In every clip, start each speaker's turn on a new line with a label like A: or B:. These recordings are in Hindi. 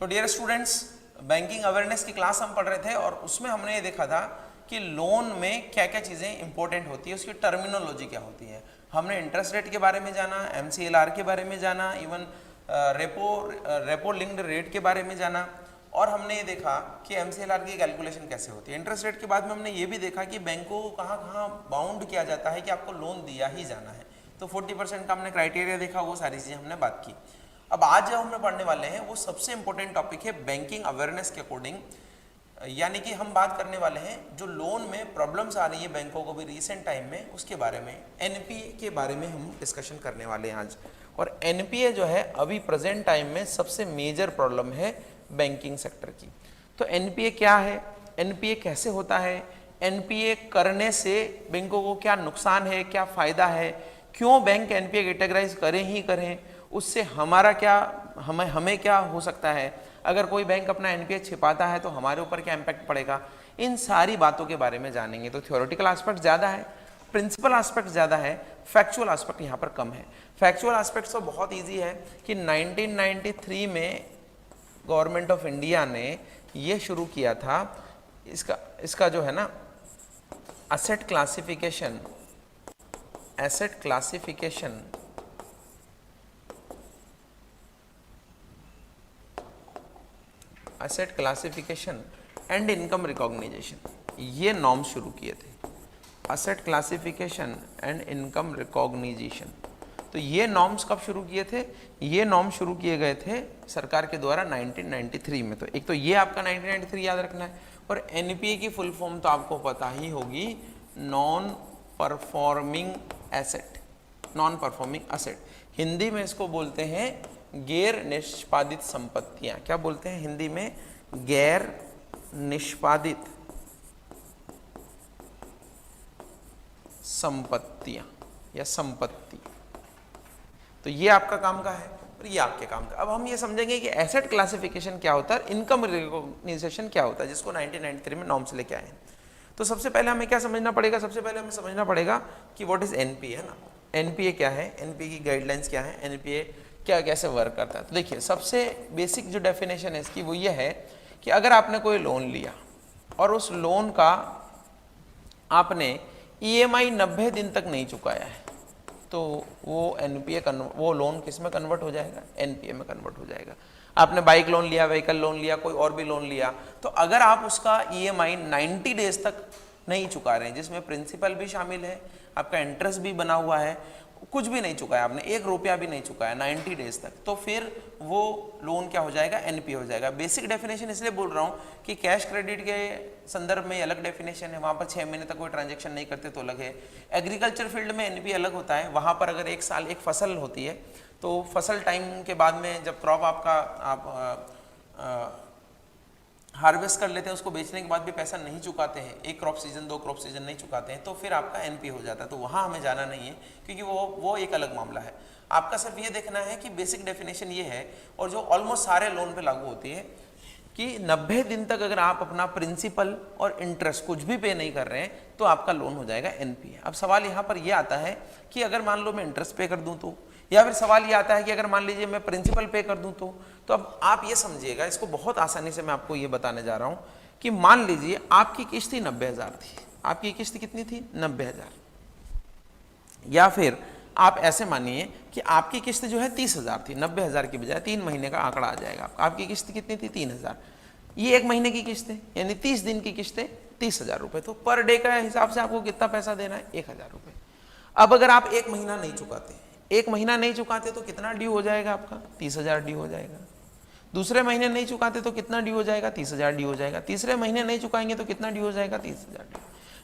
A: तो डियर स्टूडेंट्स, बैंकिंग अवेयरनेस की क्लास हम पढ़ रहे थे और उसमें हमने ये देखा था कि लोन में क्या क्या चीज़ें इंपॉर्टेंट होती है, उसकी टर्मिनोलॉजी क्या होती है। हमने इंटरेस्ट रेट के बारे में जाना, MCLR के बारे में जाना, इवन रेपो लिंक्ड रेट के बारे में जाना, और हमने ये देखा कि MCLR की कैलकुलेशन कैसे होती है। इंटरेस्ट रेट के बाद में हमने ये भी देखा कि बैंकों को कहाँ कहाँ बाउंड किया जाता है कि आपको लोन दिया ही जाना है। तो 40% का हमने क्राइटेरिया देखा, वो सारी चीज़ें हमने बात की। अब आज जो हम पढ़ने वाले हैं वो सबसे इंपॉर्टेंट टॉपिक है बैंकिंग अवेयरनेस के अकॉर्डिंग, यानी कि हम बात करने वाले हैं जो लोन में प्रॉब्लम्स आ रही है बैंकों को भी रिसेंट टाइम में, उसके बारे में, NPA के बारे में हम डिस्कशन करने वाले हैं आज। और NPA जो है अभी प्रेजेंट टाइम में सबसे मेजर प्रॉब्लम है बैंकिंग सेक्टर की। तो NPA क्या है, NPA कैसे होता है, NPA करने से बैंकों को क्या नुकसान है, क्या फ़ायदा है, क्यों बैंक NPA कैटेगराइज करें ही करें, उससे हमारा क्या हमें क्या हो सकता है, अगर कोई बैंक अपना NPA छिपाता है तो हमारे ऊपर क्या इम्पैक्ट पड़ेगा, इन सारी बातों के बारे में जानेंगे। तो थ्योरेटिकल एस्पेक्ट ज़्यादा है, प्रिंसिपल एस्पेक्ट ज़्यादा है, फैक्चुअल एस्पेक्ट यहाँ पर कम है। फैक्चुअल एस्पेक्ट तो बहुत ईजी है कि 1993 में गवर्नमेंट ऑफ इंडिया ने ये शुरू किया था, इसका जो है ना एसेट क्लासिफिकेशन एंड इनकम रिकॉग्निजेशन, ये नॉर्म शुरू किए थे। एसेट क्लासिफिकेशन एंड इनकम रिकॉग्निजेशन, तो ये नॉर्म्स कब शुरू किए थे, ये नॉर्म शुरू किए गए थे सरकार के द्वारा 1993 में। तो एक तो ये आपका 1993 याद रखना है। और NPA की फुल फॉर्म तो आपको पता ही होगी, नॉन परफॉर्मिंग एसेट। हिंदी में इसको बोलते हैं गैर निष्पादित संपत्तियां। क्या बोलते हैं हिंदी में? गैर निष्पादित संपत्तियां या संपत्ति। तो ये आपका काम का है और ये आपके काम का। अब हम ये समझेंगे कि एसेट क्लासिफिकेशन क्या होता है, इनकम रिकॉग्निशन क्या होता है, जिसको 1993 में नॉर्म से लेके आए हैं। तो सबसे पहले हमें क्या समझना पड़ेगा, सबसे पहले हमें समझना पड़ेगा कि व्हाट इज NPA, है ना। NPA क्या है, NPA की गाइडलाइंस क्या है, NPA क्या कैसे वर्क करता है। तो देखिए, सबसे बेसिक जो डेफिनेशन है इसकी वो ये है कि अगर आपने कोई लोन लिया और उस लोन का आपने EMI 90 दिन तक नहीं चुकाया है, तो वो वो लोन किस में कन्वर्ट हो जाएगा? NPA में कन्वर्ट हो जाएगा। आपने बाइक लोन लिया, व्हीकल लोन लिया, कोई और भी लोन लिया, तो अगर आप उसका EMI 90 डेज तक नहीं चुका रहे हैं, जिसमें प्रिंसिपल भी शामिल है, आपका इंटरेस्ट भी बना हुआ है, कुछ भी नहीं चुकाया आपने, 1 रुपया भी नहीं चुकाया 90 डेज तक, तो फिर वो लोन क्या हो जाएगा? NPA हो जाएगा। बेसिक डेफिनेशन इसलिए बोल रहा हूँ कि कैश क्रेडिट के संदर्भ में अलग डेफिनेशन है, वहाँ पर 6 महीने तक कोई ट्रांजेक्शन नहीं करते तो अलग है। एग्रीकल्चर फील्ड में NPA अलग होता है, वहाँ पर अगर 1 साल एक फसल होती है तो फसल टाइम के बाद में जब क्रॉप आप हार्वेस्ट कर लेते हैं, उसको बेचने के बाद भी पैसा नहीं चुकाते हैं, 1 क्रॉप सीजन 2 क्रॉप सीजन नहीं चुकाते हैं, तो फिर आपका NPA हो जाता है। तो वहाँ हमें जाना नहीं है, क्योंकि वो एक अलग मामला है। आपका सिर्फ ये देखना है कि बेसिक डेफिनेशन ये है, और जो ऑलमोस्ट सारे लोन पे लागू होती है, कि 90 दिन तक अगर आप अपना प्रिंसिपल और इंटरेस्ट कुछ भी पे नहीं कर रहे हैं तो आपका लोन हो जाएगा NPA। अब सवाल यहाँ पर यह आता है कि अगर मान लो मैं इंटरेस्ट पे कर दूँ तो, या फिर सवाल ये आता है कि अगर मान लीजिए मैं प्रिंसिपल पे कर दूं तो अब आप ये समझिएगा, इसको बहुत आसानी से मैं आपको ये बताने जा रहा हूं कि मान लीजिए आपकी किस्त 90,000 थी। आपकी किस्त कितनी थी? 90,000। या फिर आप ऐसे मानिए कि आपकी किस्त जो है 30,000 थी, 90,000 की बजाय 3 महीने का आंकड़ा आ जाएगा। आपकी किस्त कितनी थी? 3,000। ये 1 महीने की किस्त है, यानी 30 दिन की किस्त है 30,000 रुपये। तो पर डे का हिसाब से आपको कितना पैसा देना है? 1,000 रुपये। अब अगर आप 1 महीना नहीं चुकाते, 1 महीना नहीं चुकाते तो कितना ड्यू हो जाएगा आपका? 30,000 ड्यू हो जाएगा। दूसरे महीने नहीं चुकाते तो कितना ड्यू हो जाएगा? 30,000 ड्यू हो जाएगा। तीसरे महीने नहीं चुकाएंगे तो कितना ड्यू हो जाएगा? 30,000 ड्यू,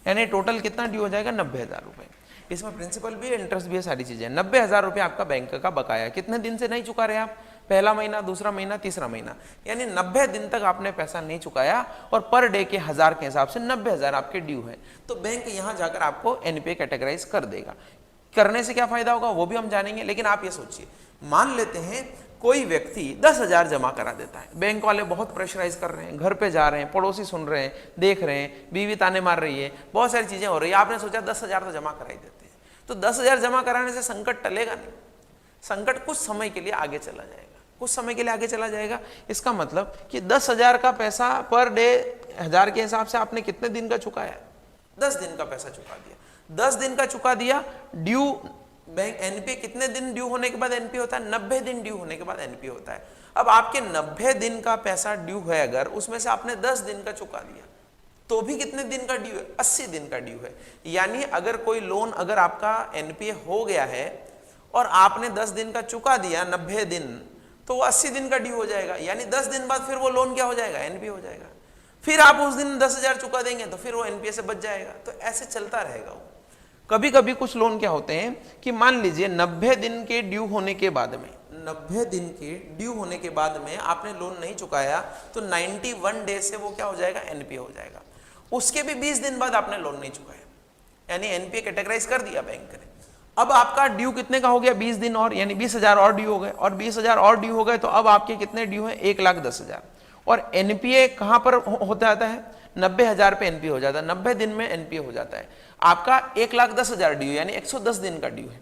A: यानी टोटल कितना ड्यू हो जाएगा? 90,000 रुपये। इसमें प्रिंसिपल भी है, इंटरेस्ट भी है, सारी चीजें। 90,000 रुपये आपका बैंक का बकाया। कितने दिन से नहीं चुका रहे आप? पहला महीना, दूसरा महीना, तीसरा महीना, यानी 90 दिन तक आपने पैसा नहीं चुकाया और पर डे के 1000 के हिसाब से 90,000 आपके ड्यू है। तो बैंक यहां जाकर आपको NPA कैटेगराइज कर देगा। करने से क्या फायदा होगा वो भी हम जानेंगे, लेकिन आप ये सोचिए, मान लेते हैं कोई व्यक्ति 10,000 जमा करा देता है, बैंक वाले बहुत प्रेशराइज कर रहे हैं, घर पे जा रहे हैं, पड़ोसी सुन रहे हैं, देख रहे हैं, बीवी ताने मार रही है, बहुत सारी चीजें हो रही है, आपने सोचा 10,000 तो जमा करा ही देते हैं। तो 10,000 जमा कराने से संकट टलेगा नहीं, संकट कुछ समय के लिए आगे चला जाएगा। कुछ समय के लिए आगे चला जाएगा। इसका मतलब कि 10,000 का पैसा पर डे 1000 के हिसाब से आपने कितने दिन का चुकाया? 10 दिन का पैसा चुका दिया। 10 दिन का चुका दिया। ड्यू बैंक एनपीए कितने दिन ड्यू होने के बाद एनपीए होता है? 90 दिन ड्यू होने के बाद एनपीए होता है। अब आपके 90 दिन का पैसा ड्यू है, अगर उसमें से आपने 10 दिन का चुका दिया तो भी कितने दिन का ड्यू है? 80 दिन का ड्यू है। यानी अगर कोई लोन अगर आपका एनपीए हो गया है और आपने 10 दिन का चुका दिया 90 दिन, तो वो 80 दिन का ड्यू हो जाएगा। यानी 10 दिन बाद फिर वो लोन क्या हो जाएगा? एनपीए हो जाएगा। फिर आप उस दिन 10,000 चुका देंगे तो फिर वो एनपीए से बच जाएगा। तो ऐसे चलता रहेगा वो। कभी कभी कुछ लोन क्या होते हैं कि मान लीजिए 90 दिन के ड्यू होने के बाद में, 90 दिन के ड्यू होने के बाद में आपने लोन नहीं चुकाया तो 91 डे से वो क्या हो जाएगा? एनपीए हो जाएगा। उसके भी 20 दिन बाद आपने लोन नहीं चुकाया, यानी एनपीए कैटेगराइज कर दिया बैंक ने। अब आपका ड्यू कितने का हो गया? 20 दिन और, यानी 20,000 और ड्यू हो गए, और 20,000 और ड्यू हो गए तो अब आपके कितने ड्यू हैं? 1,10,000। और एनपीए कहां पर होता आता है? 90,000 पे एनपीए हो जाता है। 90 दिन में एनपीए हो जाता है। आपका 1,10,000 ड्यू, यानी 110 दिन का ड्यू है।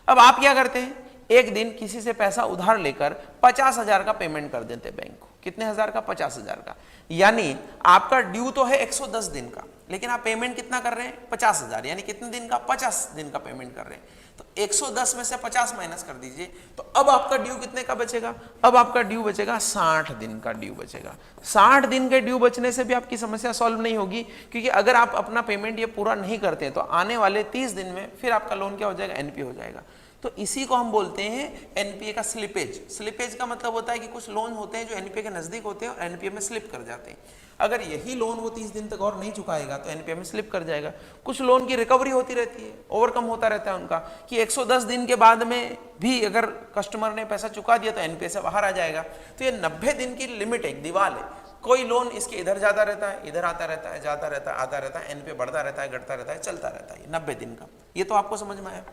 A: अब आप क्या करते हैं? एक दिन किसी से पैसा उधार लेकर 50,000 का पेमेंट कर देते हैं बैंक को। कितने हजार का? 50,000 का। यानी आपका ड्यू तो है 110 दिन का, लेकिन आप पेमेंट कितना कर रहे हैं? 50,000। यानी कितने दिन का? 50 दिन का पेमेंट कर रहे हैं। तो 110 में से 50 माइनस कर दीजिए, तो अब आपका ड्यू कितने का बचेगा? अब आपका ड्यू बचेगा 60 दिन का ड्यू बचेगा। 60 दिन के ड्यू बचने से भी आपकी समस्या सॉल्व नहीं होगी, क्योंकि अगर आप अपना पेमेंट ये पूरा नहीं करते हैं तो आने वाले 30 दिन में फिर आपका लोन क्या हो जाएगा? एनपीए हो जाएगा। तो इसी को हम बोलते हैं एनपीए का स्लिपेज। स्लिपेज का मतलब होता है कि कुछ लोन होते हैं जो एनपीए के नजदीक होते हैं और एनपीए में स्लिप कर जाते हैं। अगर यही लोन वो 30 दिन तक और नहीं चुकाएगा तो एनपीए में स्लिप कर जाएगा। कुछ लोन की रिकवरी होती रहती है, ओवरकम होता रहता है उनका, कि 110 दिन के बाद में भी अगर कस्टमर ने पैसा चुका दिया तो एनपीए से बाहर आ जाएगा। तो ये 90 दिन की लिमिट एक दीवार है। कोई लोन इसके इधर जाता रहता है, इधर आता रहता है, जाता रहता है, आता रहता है, एनपीए बढ़ता रहता है, घटता रहता है, चलता रहता है 90 दिन का। ये तो आपको समझ में आया।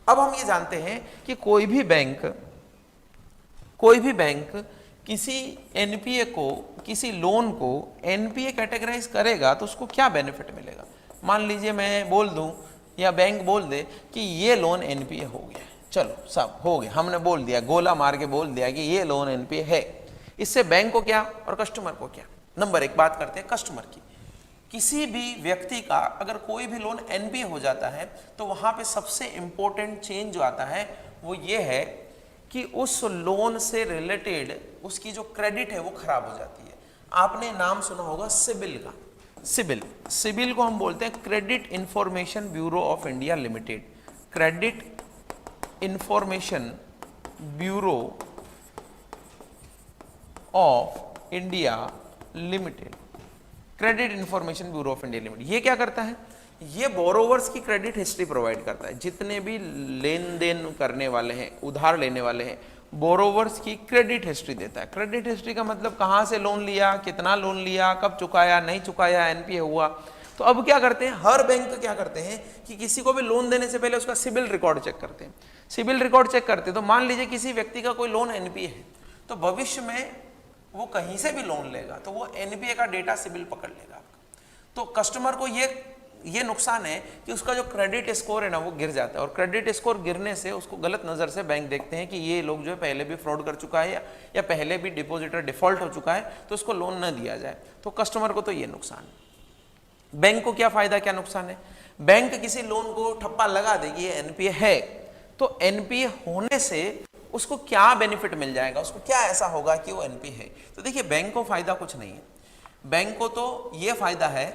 A: अब हम ये जानते हैं कि कोई भी बैंक किसी एनपीए को, किसी लोन को एनपीए कैटेगराइज करेगा तो उसको क्या बेनिफिट मिलेगा। मान लीजिए मैं बोल दूं या बैंक बोल दे कि ये लोन एनपीए हो गया, चलो सब हो गया, हमने बोल दिया, गोला मार के बोल दिया कि ये लोन एनपीए है। इससे बैंक को क्या और कस्टमर को क्या? नंबर एक बात करते हैं कस्टमर की। किसी भी व्यक्ति का अगर कोई भी लोन एनपीए हो जाता है तो वहां पे सबसे इंपॉर्टेंट चेंज जो आता है वो ये है कि उस लोन से रिलेटेड उसकी जो क्रेडिट है वो खराब हो जाती है। आपने नाम सुना होगा सिबिल का। सिबिल को हम बोलते हैं credit information bureau of India limited. Credit information bureau of India limited. Credit information bureau of India limited ये क्या करता है? ये बोरोवर्स की क्रेडिट हिस्ट्री प्रोवाइड करता है। जितने भी लेन देन करने वाले हैं, उधार लेने वाले हैं, बोरोवर्स की क्रेडिट हिस्ट्री देता है। क्रेडिट हिस्ट्री का मतलब कहाँ से लोन लिया, कितना लोन लिया, कब चुकाया, नहीं चुकाया, एनपीए हुआ। तो अब क्या करते हैं, हर बैंक क्या करते हैं कि किसी को भी लोन देने से पहले उसका सिबिल रिकॉर्ड चेक करते हैं। सिबिल रिकॉर्ड चेक करते हैं तो मान लीजिए किसी व्यक्ति का कोई लोन एनपीए है, तो भविष्य में वो कहीं से भी लोन लेगा तो वो एनपीए का डेटा सिबिल पकड़ लेगा आपका। तो कस्टमर को ये नुकसान है कि उसका जो क्रेडिट स्कोर है ना वो गिर जाता है, और क्रेडिट स्कोर गिरने से उसको गलत नज़र से बैंक देखते हैं कि ये लोग जो है पहले भी फ्रॉड कर चुका है या पहले भी डिपॉजिटर डिफॉल्ट हो चुका है, तो उसको लोन न दिया जाए। तो कस्टमर को तो ये नुकसान है। बैंक को क्या फायदा, क्या नुकसान है? बैंक किसी लोन को ठप्पा लगा दे कि ये एनपीए है, तो एनपीए होने से उसको क्या बेनिफिट मिल जाएगा, उसको क्या ऐसा होगा कि वो एनपीए है। तो देखिए बैंक को फायदा कुछ नहीं है। बैंक को तो ये फायदा है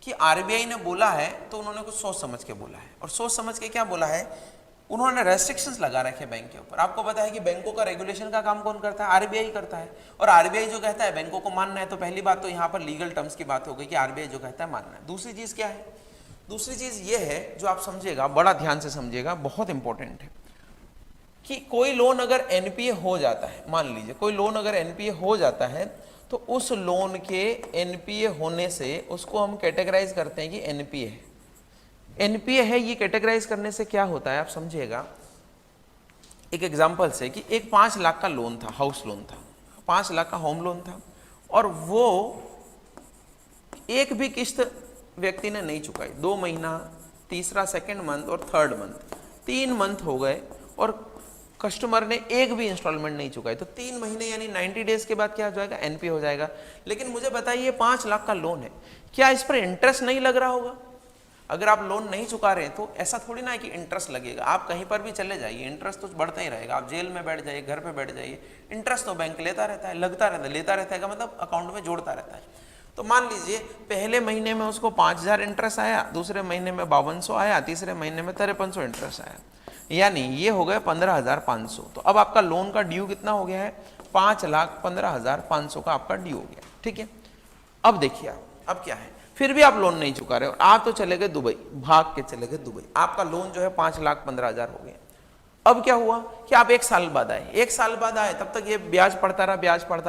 A: कि आरबीआई ने बोला है तो उन्होंने कुछ सोच समझ के बोला है, और सोच समझ के क्या बोला है, उन्होंने रेस्ट्रिक्शंस लगा रखे बैंक के ऊपर। आपको पता है कि बैंकों का रेगुलेशन का काम कौन करता है? आरबीआई करता है। और आरबीआई जो कहता है बैंकों को मानना है। तो पहली बात तो यहाँ पर लीगल टर्म्स की बात हो गई कि आरबीआई जो कहता है मानना है। दूसरी चीज क्या है? दूसरी चीज ये है जो आप समझिएगा, बड़ा ध्यान से समझिएगा, बहुत इंपॉर्टेंट है कि कोई लोन अगर एनपीए हो जाता है, मान लीजिए कोई लोन अगर एनपीए हो जाता है तो उस लोन के एनपीए होने से उसको हम कैटेगराइज करते हैं कि एनपीए है। एनपीए है, ये कैटेगराइज करने से क्या होता है आप समझिएगा। एक एग्जांपल से कि एक 5 लाख का लोन था, हाउस लोन था, 5 लाख का होम लोन था, और वो एक भी किस्त व्यक्ति ने नहीं चुकाई। 2 महीना, तीसरा सेकेंड मंथ और थर्ड मंथ, 3 मंथ हो गए और कस्टमर ने एक भी इंस्टॉलमेंट नहीं चुकाई तो 3 महीने यानी 90 डेज के बाद क्या हो जाएगा, एनपी हो जाएगा। लेकिन मुझे बताइए 5 लाख का लोन है, क्या इस पर इंटरेस्ट नहीं लग रहा होगा? अगर आप लोन नहीं चुका रहे हैं तो ऐसा थोड़ी ना है कि इंटरेस्ट लगेगा। आप कहीं पर भी चले जाइए, इंटरेस्ट तो बढ़ता ही रहेगा। आप जेल में बैठ जाइए, घर पे बैठ जाइए, इंटरेस्ट तो बैंक लेता रहता है, लगता रहता है, लेता रहता है का मतलब अकाउंट में जोड़ता रहता है। तो मान लीजिए पहले महीने में उसको 5000 इंटरेस्ट आया, दूसरे महीने में 5200 आया, तीसरे महीने में 5300 इंटरेस्ट आया, यानी ये हो गया 15,500। तो अब आपका लोन का ड्यू कितना हो गया है, 5,15,500 का आपका ड्यू हो गया। ठीक है, अब देखिए अब क्या है, फिर भी आप लोन नहीं चुका रहे और आप तो चले गए दुबई, भाग के चले गए दुबई, आपका लोन जो है 5,15,000 हो गया। अब क्या हुआ कि आप 1 साल बाद आए, 1 साल बाद आए, तब तक ये ब्याज पड़ता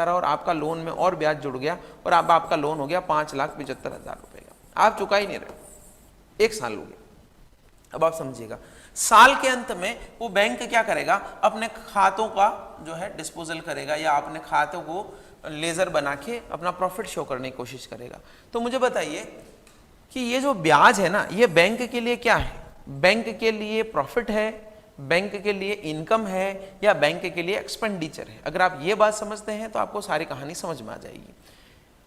A: रहा और आपका लोन में और ब्याज जुड़ गया और अब आपका लोन हो गया 5,75,000 रुपए का। आप चुका ही नहीं रहे, 1 साल हो गया। अब आप समझिएगा, साल के अंत में वो बैंक क्या करेगा, अपने खातों का जो है डिस्पोजल करेगा या अपने खातों को लेजर बना के अपना प्रॉफिट शो करने की कोशिश करेगा। तो मुझे बताइए कि ये जो ब्याज है ना, ये बैंक के लिए क्या है? बैंक के लिए प्रॉफिट है, बैंक के लिए इनकम है, या बैंक के लिए एक्सपेंडिचर है? अगर आप ये बात समझते हैं तो आपको सारी कहानी समझ में आ जाएगी।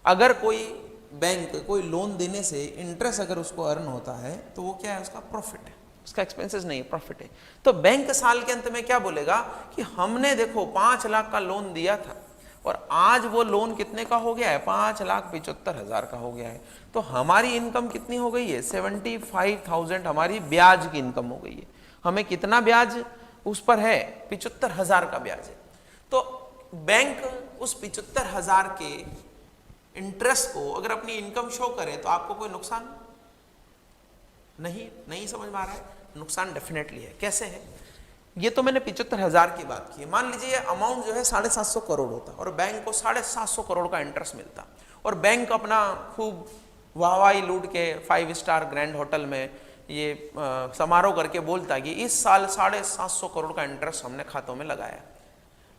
A: अगर कोई बैंक कोई लोन देने से इंटरेस्ट अगर उसको अर्न होता है तो वो क्या है, उसका प्रॉफिट है, उसका एक्सपेंसेस नहीं है, प्रॉफिट है। तो बैंक साल के अंत में क्या बोलेगा कि हमने देखो 5 लाख का लोन दिया था और आज वो लोन कितने का हो गया है, 5,75,000 का हो गया है। तो हमारी इनकम कितनी हो गई है, 75,000 हमारी ब्याज की इनकम हो गई है। हमें कितना ब्याज उस पर है, 75,000 का ब्याज है। तो बैंक उस 75,000 के इंटरेस्ट को अगर अपनी इनकम शो करे तो आपको कोई नुकसान नहीं समझ में आ रहा है? नुकसान डेफिनेटली है। कैसे है? ये तो मैंने 75,000 की बात की। मान लीजिए अमाउंट जो है 750 करोड़ होता और बैंक को 750 करोड़ का इंटरेस्ट मिलता और बैंक अपना खूब वाहवाही लूट के 5 स्टार ग्रैंड होटल में ये समारोह करके बोलता कि इस साल 750 करोड़ का इंटरेस्ट हमने खातों में लगाया।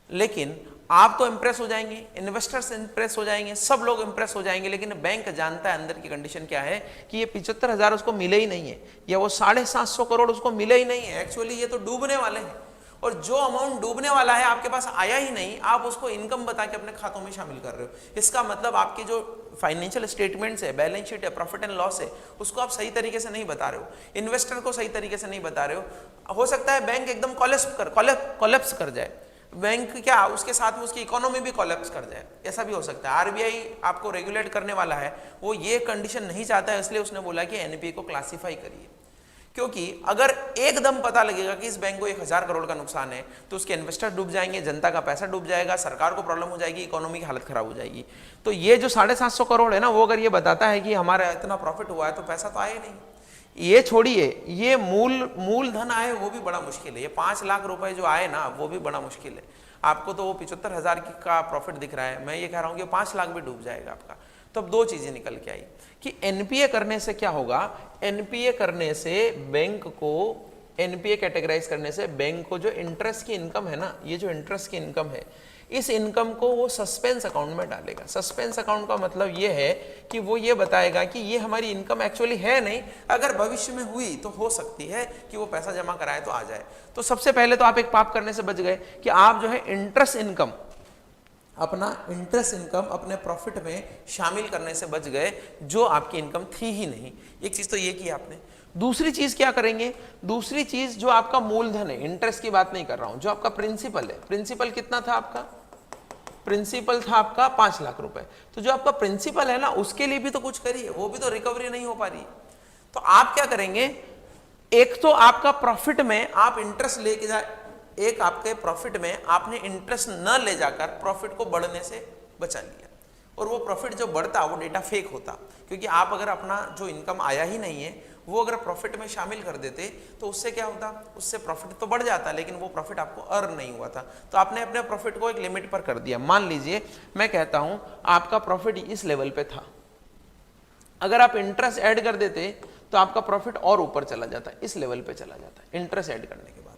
A: लेकिन आप तो इंप्रेस हो जाएंगे, इन्वेस्टर्स इंप्रेस हो जाएंगे, सब लोग इंप्रेस हो जाएंगे, लेकिन बैंक जानता है अंदर की कंडीशन क्या है कि ये 75,000 उसको मिले ही नहीं है, या वो 750 करोड़ उसको मिले ही नहीं है। एक्चुअली ये तो डूबने वाले हैं और जो अमाउंट डूबने वाला है आपके पास आया ही नहीं, आप उसको इनकम बता के अपने खातों में शामिल कर रहे हो। इसका मतलब आपके जो फाइनेंशियल स्टेटमेंट्स है, बैलेंस शीट है, प्रॉफिट एंड लॉस है, उसको आप सही तरीके से नहीं बता रहे हो, इन्वेस्टर को सही तरीके से नहीं बता रहे हो सकता है बैंक एकदम कोलैप्स कर जाए, बैंक क्या उसके साथ में उसकी इकोनॉमी भी कोलैप्स कर जाए, ऐसा भी हो सकता है। आरबीआई आपको रेगुलेट करने वाला है, वो ये कंडीशन नहीं चाहता है, इसलिए उसने बोला कि एनपीए को क्लासिफाई करिए। क्योंकि अगर एकदम पता लगेगा कि इस बैंक को 1,000 करोड़ का नुकसान है तो उसके इन्वेस्टर डूब जाएंगे, जनता का पैसा डूब जाएगा, सरकार को प्रॉब्लम हो जाएगी, इकोनॉमी की हालत खराब हो जाएगी। तो ये जो 750 करोड़ है ना, वो अगर ये बताता है कि हमारा इतना प्रॉफिट हुआ है तो पैसा तो आया नहीं। ये छोड़िए, ये मूल धन आए वो भी बड़ा मुश्किल है। ये 5 लाख रुपए जो आए ना वो भी बड़ा मुश्किल है। आपको तो वो 75,000 का प्रॉफिट दिख रहा है, मैं ये कह रहा हूँ कि 5 लाख भी डूब जाएगा आपका। तो अब 2 चीजें निकल के आई कि एनपीए करने से क्या होगा, एनपीए करने से बैंक को, एनपीए कैटेगराइज करने से बैंक को जो इंटरेस्ट की इनकम है ना, ये जो इंटरेस्ट की इनकम है, इस इनकम को वो सस्पेंस अकाउंट में डालेगा। सस्पेंस अकाउंट का मतलब ये है कि वो ये बताएगा कि ये हमारी इनकम एक्चुअली है नहीं, अगर भविष्य में हुई तो हो सकती है कि वो पैसा जमा कराए तो आ जाए। तो सबसे पहले तो आप एक पाप करने से बच गए कि आप जो है इंटरेस्ट इनकम, अपना इंटरेस्ट इनकम अपने प्रॉफिट में शामिल करने से बच गए, जो आपकी इनकम थी ही नहीं। एक चीज तो ये की आपने। दूसरी चीज क्या करेंगे, दूसरी चीज जो आपका मूलधन है, इंटरेस्ट की बात नहीं कर रहा हूं, जो आपका प्रिंसिपल है, प्रिंसिपल कितना था आपका, प्रिंसिपल था आपका 5 लाख रुपए। तो जो आपका प्रिंसिपल है ना, उसके लिए भी तो कुछ करिए, वो भी तो रिकवरी नहीं हो पा रही। तो आप क्या करेंगे, एक तो आपका प्रॉफिट में आप इंटरेस्ट लेके जाए, एक आपके प्रॉफिट में आपने इंटरेस्ट न ले जाकर प्रॉफिट को बढ़ने से बचा लिया, और वो प्रॉफिट जो बढ़ता वो डेटा फेक होता, क्योंकि आप अगर अपना जो इनकम आया ही नहीं है वो अगर प्रॉफिट में शामिल कर देते तो उससे क्या होता, उससे प्रॉफिट तो बढ़ जाता, लेकिन वो प्रॉफिट आपको अर्न नहीं हुआ था। तो आपने अपने प्रॉफिट को एक लिमिट पर कर दिया। मान लीजिए मैं कहता हूं आपका प्रॉफिट इस लेवल पे था, अगर आप इंटरेस्ट ऐड कर देते तो आपका प्रॉफिट और ऊपर चला जाता, इस लेवल पे चला जाता इंटरेस्ट ऐड करने के बाद।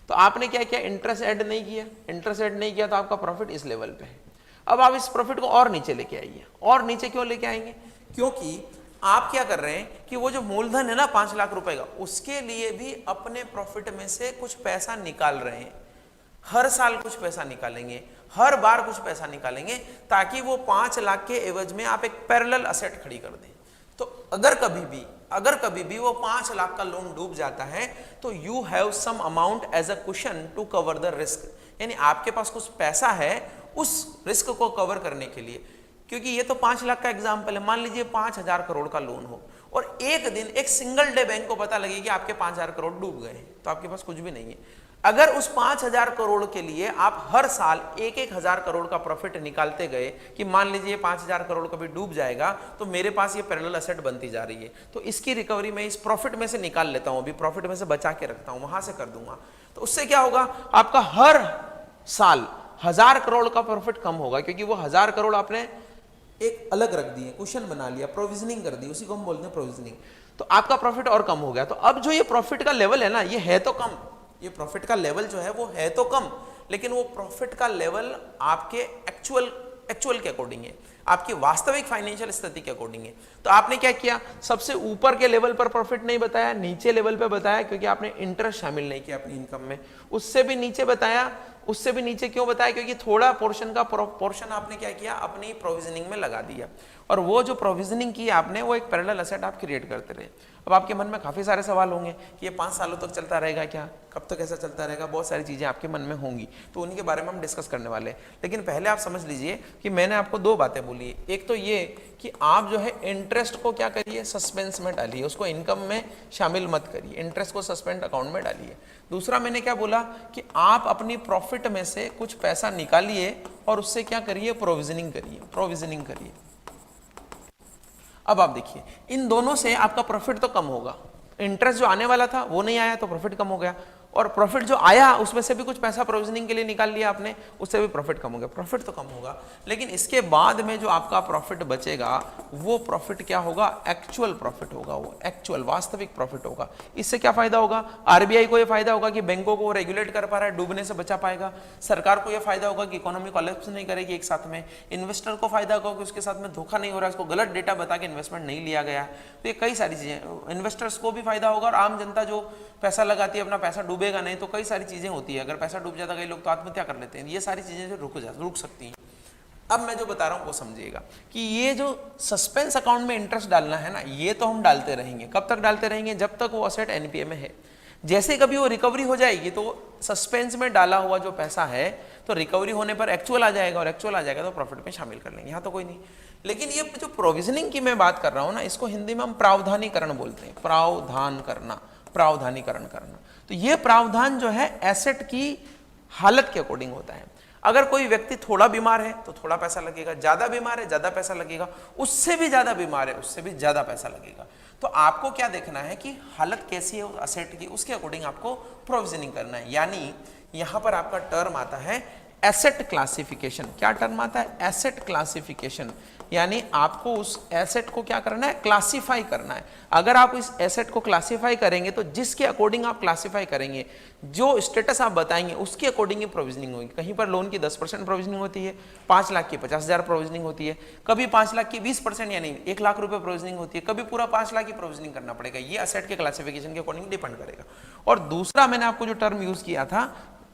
A: तो आपने क्या किया, इंटरेस्ट ऐड नहीं किया, इंटरेस्ट ऐड नहीं किया तो आपका प्रॉफिट इस लेवल पे है। अब आप इस प्रॉफिट को और नीचे लेके आइए। और नीचे क्यों लेके आएंगे, क्योंकि आप क्या कर रहे हैं कि वो जो मूलधन है ना 5 लाख रुपए का, उसके लिए भी अपने प्रॉफिट में से कुछ पैसा निकाल रहे हैं। हर साल कुछ पैसा निकालेंगे, हर बार कुछ पैसा निकालेंगे, ताकि वो 5 लाख के एवज में आप एक पैरेलल असेट खड़ी कर दें। तो अगर कभी भी वो 5 लाख का लोन डूब जाता है तो you have some amount as a cushion to cover the risk, यानी आपके पास कुछ पैसा है उस रिस्क को कवर करने के लिए। क्योंकि ये तो 5 लाख का एग्जाम्पल है, मान लीजिए 5,000 करोड़ का लोन हो और एक दिन एक सिंगल डे बैंक को पता लगे कि आपके 5,000 करोड़ डूब गए हैं, तो आपके पास कुछ भी नहीं है। अगर उस 5,000 करोड़ के लिए आप हर साल 1,000 करोड़ का प्रॉफिट निकालते गए कि मान लीजिए 5,000 करोड़ कभी डूब जाएगा तो मेरे पास ये पैरेलल असेट बनती जा रही है, तो इसकी रिकवरी मैं इस प्रॉफिट में से निकाल लेता हूं, अभी प्रॉफिट में से बचा के रखता हूं, वहां से कर दूंगा। तो उससे क्या होगा, आपका हर साल 1,000 करोड़ का प्रॉफिट कम होगा, क्योंकि वो 1,000 करोड़ आपने एक अलग रख दिए, कुशन बना लिया, प्रोविजनिंग कर दी, उसी को हम बोलते हैं प्रोविजनिंग। तो आपका प्रॉफिट और कम हो गया। तो अब जो ये प्रॉफिट का लेवल है ना, ये है तो कम, ये प्रॉफिट का लेवल जो है वो है तो कम, लेकिन वो प्रॉफिट का लेवल आपके एक्चुअल के अकॉर्डिंग है, आपकी वास्तविक फाइनेंशियल स्थिति के अकॉर्डिंग है। तो आपने क्या किया, सबसे ऊपर के लेवल पर प्रॉफिट नहीं बताया, नीचे लेवल पे बताया, क्योंकि आपने इंटरेस्ट शामिल नहीं किया अपनी इनकम में। उससे भी नीचे बताया, उससे भी नीचे क्यों बताया, क्योंकि थोड़ा पोर्शन आपने क्या किया, अपनी प्रोविजनिंग में लगा दिया, और वो जो प्रोविजनिंग की आपने वो एक पैरेलल असेट आप क्रिएट करते रहे। अब आपके मन में काफी सारे सवाल होंगे कि ये 5 सालों तक चलता रहेगा क्या, कब तक ऐसा चलता रहेगा, बहुत सारी चीजें आपके मन में होंगी, तो उन्हीं के बारे में हम डिस्कस करने वाले हैं। लेकिन पहले आप समझ लीजिए कि मैंने आपको 2 बातें बोली है। एक तो ये कि आप जो है इंटरेस्ट को क्या करिए, सस्पेंस में डालिए, उसको इनकम में शामिल मत करिए, इंटरेस्ट को सस्पेंड अकाउंट में डालिए। दूसरा मैंने क्या बोला कि आप अपनी प्रॉफिट में से कुछ पैसा निकालिए और उससे क्या करिए, प्रोविजनिंग करिए। अब आप देखिए, इन दोनों से आपका प्रॉफिट तो कम होगा, इंटरेस्ट जो आने वाला था वो नहीं आया तो प्रॉफिट कम हो गया, और प्रॉफिट जो आया उसमें से भी कुछ पैसा प्रोविजनिंग के लिए निकाल लिया आपने, उससे भी प्रॉफिट कम हो गया। प्रॉफिट तो कम होगा, लेकिन इसके बाद में जो आपका प्रॉफिट बचेगा वो प्रॉफिट क्या होगा, एक्चुअल प्रॉफिट होगा, वो एक्चुअल वास्तविक प्रॉफिट होगा। इससे क्या फायदा होगा, आरबीआई को यह फायदा होगा कि बैंकों को रेगुलेट कर पा रहा है, डूबने से बचा पाएगा। सरकार को यह फायदा होगा कि इकोनॉमी कोलैप्स नहीं करेगी एक साथ में। इन्वेस्टर को फायदा होगा कि उसके साथ में धोखा नहीं हो रहा है, उसको गलत डेटा बता के इन्वेस्टमेंट नहीं लिया गया। तो ये कई सारी चीजें, इन्वेस्टर्स को भी फायदा होगा, और आम जनता जो पैसा लगाती है अपना पैसा डूबेगा नहीं। तो कई सारी चीजें होती है, अगर पैसा डूब जाता कई लोग तो आत्महत्या कर लेते हैं, ये सारी चीजें जो रुक सकती हैं। अब मैं जो बता रहा हूं वो समझिएगा कि ये जो सस्पेंस अकाउंट में इंटरेस्ट डालना है ना, ये तो हम डालते रहेंगे। कब तक डालते रहेंगे, जब तक वो असेट एनपीए में है। जैसे कभी वो रिकवरी हो जाएगी तो सस्पेंस में डाला हुआ जो पैसा है तो रिकवरी होने पर एक्चुअल आ जाएगा, और एक्चुअल आ जाएगा तो प्रॉफिट में शामिल कर लेंगे, यहाँ तो कोई नहीं। लेकिन ये जो प्रोविजनिंग की मैं बात कर रहा हूं ना, इसको हिंदी में हम प्रावधानीकरण बोलते हैं, प्रावधानीकरण करना। तो ये प्रावधान जो है एसेट की हालत के अकॉर्डिंग होता है। अगर कोई व्यक्ति थोड़ा बीमार है तो थोड़ा पैसा लगेगा, ज्यादा बीमार है ज्यादा पैसा लगेगा, उससे भी ज्यादा बीमार है उससे भी ज्यादा पैसा लगेगा। तो आपको क्या देखना है कि हालत कैसी है उस असेट की, उसके अकॉर्डिंग आपको प्रोविजनिंग करना है। यानी यहां पर आपका टर्म आता है एसेट क्लासिफिकेशन। क्या टर्म आता है, एसेट क्लासिफिकेशन। यानी आपको उस एसेट को क्या करना है, क्लासिफाई करना है। अगर आप इस एसेट को क्लासिफाई करेंगे तो जिसके अकॉर्डिंग आप क्लासिफाई करेंगे, जो स्टेटस आप बताएंगे उसके अकॉर्डिंग ही प्रोविजनिंग होगी। कहीं पर लोन की 10% प्रोविजनिंग होती है, 5 लाख की 50,000 प्रोविजनिंग होती है, कभी 5 लाख की 20% यानी 1 लाख रुपए प्रोविजनिंग होती है, कभी पूरा 5 लाख की प्रोविजनिंग करना पड़ेगा। ये एसेट के क्लासिफिकेशन के अकॉर्डिंग डिपेंड करेगा। और दूसरा मैंने आपको जो टर्म यूज किया था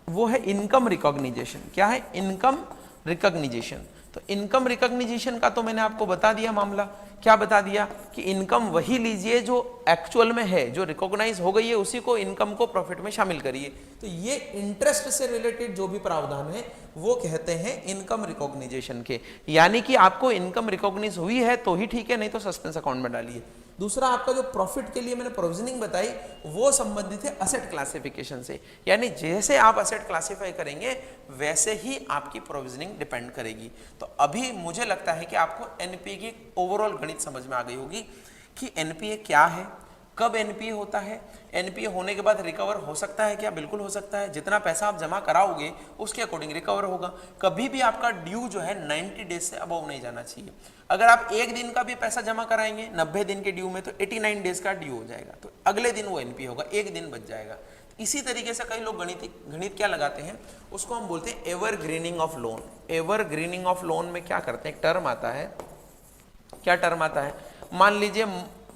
A: वो है इनकम रिकॉग्निजेशन। क्या है, इनकम रिकॉग्निजेशन। तो इनकम रिकॉग्निजेशन का तो मैंने आपको बता दिया मामला। क्या बता दिया कि इनकम वही लीजिए जो एक्चुअल में है, जो रिकॉग्नाइज हो गई है, उसी को इनकम को प्रॉफिट में शामिल करिए। तो ये इंटरेस्ट से रिलेटेड जो भी प्रावधान है वो कहते हैं इनकम रिकॉग्निजेशन के। यानी कि आपको इनकम रिकॉग्नाइज हुई है तो ही ठीक है, नहीं तो सस्पेंस अकाउंट में डालिए। दूसरा आपका जो प्रॉफिट के लिए मैंने प्रोविजनिंग बताई वो संबंधित है असेट क्लासिफिकेशन से। यानी जैसे आप असेट क्लासिफाई करेंगे वैसे ही आपकी प्रोविजनिंग डिपेंड करेगी। तो अभी मुझे लगता है कि आपको एनपीए की ओवरऑल गणित समझ में आ गई होगी कि एनपीए क्या है, कब एनपीए होता है, एनपीए होने के बाद रिकवर हो सकता है क्या, बिल्कुल हो सकता है। जितना पैसा आप जमा कराओगे उसके अकॉर्डिंग रिकवर होगा। कभी भी आपका ड्यू जो है 90 डेज से अबव नहीं जाना चाहिए। अगर आप एक दिन का भी पैसा जमा कराएंगे 90 दिन के ड्यू में तो 89 डेज का ड्यू हो जाएगा, तो अगले दिन वो एनपीए होगा, एक दिन बच जाएगा। इसी तरीके से कई लोग गणित क्या लगाते हैं, उसको हम बोलते हैं evergreening of loan. Evergreening of loan में क्या करते हैं, एक टर्म आता है। क्या टर्म आता है, मान लीजिए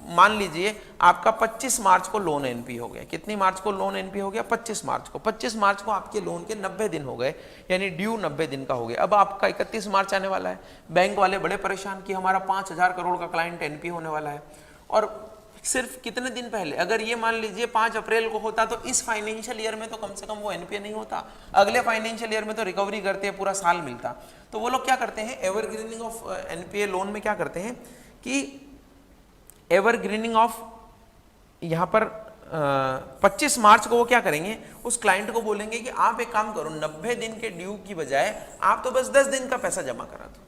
A: मान लीजिए आपका 25 मार्च को लोन एनपी हो गया। कितनी मार्च को लोन एनपी हो गया? 25 मार्च को। 25 मार्च को आपके लोन के 90 दिन हो गए, यानी ड्यू 90 दिन का हो गया। अब आपका 31 मार्च आने वाला है, बैंक वाले बड़े परेशान कि हमारा 5000 करोड़ का क्लाइंट एनपी होने वाला है। और सिर्फ कितने दिन पहले, अगर ये मान लीजिए 5 अप्रैल को होता तो इस फाइनेंशियल ईयर में तो कम से कम वो एनपीए नहीं होता, अगले फाइनेंशियल ईयर में तो रिकवरी करते हैं, पूरा साल मिलता। तो वो लोग क्या करते हैं, एवरग्रीनिंग ऑफ एनपीए लोन में क्या करते हैं कि एवरग्रीनिंग ऑफ यहाँ पर 25 मार्च को वो क्या करेंगे, उस क्लाइंट को बोलेंगे कि आप एक काम करो, 90 दिन के ड्यू की बजाय आप तो बस 10 दिन का पैसा जमा करा दो।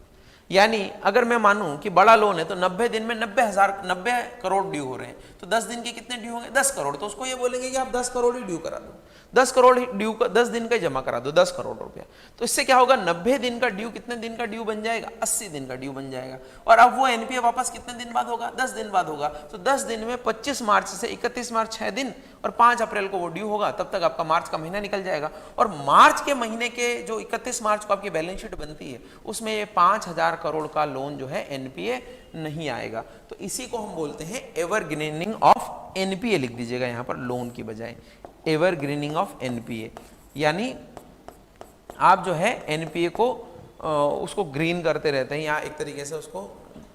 A: यानी अगर मैं मानूं कि बड़ा लोन है तो 90 दिन में 90 करोड़ ड्यू हो रहे हैं, तो 10 दिन के कितने ड्यू होंगे? 10 करोड़। तो उसको ये बोलेंगे कि आप 10 करोड़ ही ड्यू करा दो, 10 करोड़ ड्यू का 10 दिन का जमा करा दो, 10 करोड़ रुपया। तो इससे क्या होगा, 90 दिन का ड्यू कितने दिन का ड्यू बन जाएगा? 80 दिन का ड्यू बन जाएगा। और अब वो एनपीए वापस कितने दिन बाद होगा? 10 दिन बाद होगा। तो 10 दिन में 25 मार्च से 31 मार्च 6 दिन और 5 अप्रैल को वो ड्यू होगा, तब तक आपका मार्च का महीना निकल जाएगा। और मार्च के महीने के जो 31 मार्च को आपकी बैलेंस शीट बनती है उसमें ये 5000 करोड़ का लोन जो है एनपीए नहीं आएगा। तो इसी को हम बोलते हैं एवरग्रीनिंग ऑफ एनपीए। लिख दीजिएगा यहां पर लोन की बजाय एवरग्रीनिंग ऑफ एनपीए, यानी आप जो है एनपीए को उसको ग्रीन करते रहते हैं या एक तरीके से उसको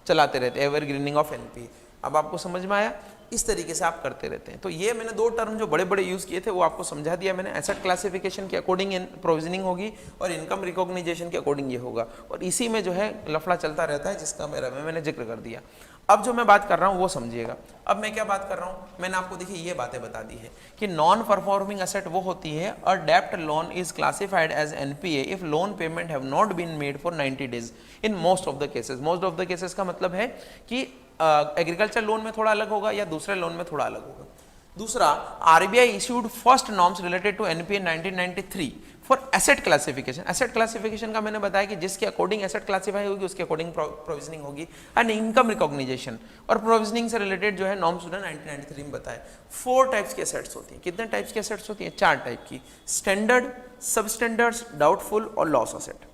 A: चलाते रहते हैं, एवरग्रीनिंग ऑफ एनपीए। अब आपको समझ में आया? इस तरीके से आप करते रहते हैं। तो ये मैंने 2 टर्म जो बड़े बड़े यूज किए थे वो आपको समझा दिया मैंने। एसेट क्लासिफिकेशन के अकॉर्डिंग प्रोविजनिंग होगी और इनकम रिकॉग्निजेशन के अकॉर्डिंग ये होगा, और इसी में जो है लफड़ा चलता रहता है जिसका मैंने जिक्र कर दिया। अब जो मैं बात कर रहा हूं वो समझिएगा। अब मैं क्या बात कर रहा हूं, मैंने आपको देखिए ये बातें बता दी है कि नॉन परफॉर्मिंग एसेट वो होती है, अ डेब्ट loan is classified as NPA if loan payment have not been made for 90 days in most of the cases. Most of the cases का मतलब है कि एग्रीकल्चर लोन में थोड़ा अलग होगा या दूसरे लोन में थोड़ा अलग होगा। दूसरा, RBI issued first norms related to NPA 1993 for asset classification. Asset classification का मैंने बताया कि जिसके अकॉर्डिंग एसेट क्लासिफाई होगी उसके अकॉर्डिंग प्रोविजनिंग होगी। एंड इनकम रिकॉग्निजेशन और प्रोविजनिंग से रिलेटेड जो है नॉर्म्स 1993 में बताए। 4 टाइप्स की एसेट्स होती हैं। कितने टाइप्स की एसेट्स होती हैं? 4 टाइप की, स्टैंडर्ड, सबस्टैंडर्ड्स, डाउटफुल और लॉस एसेट।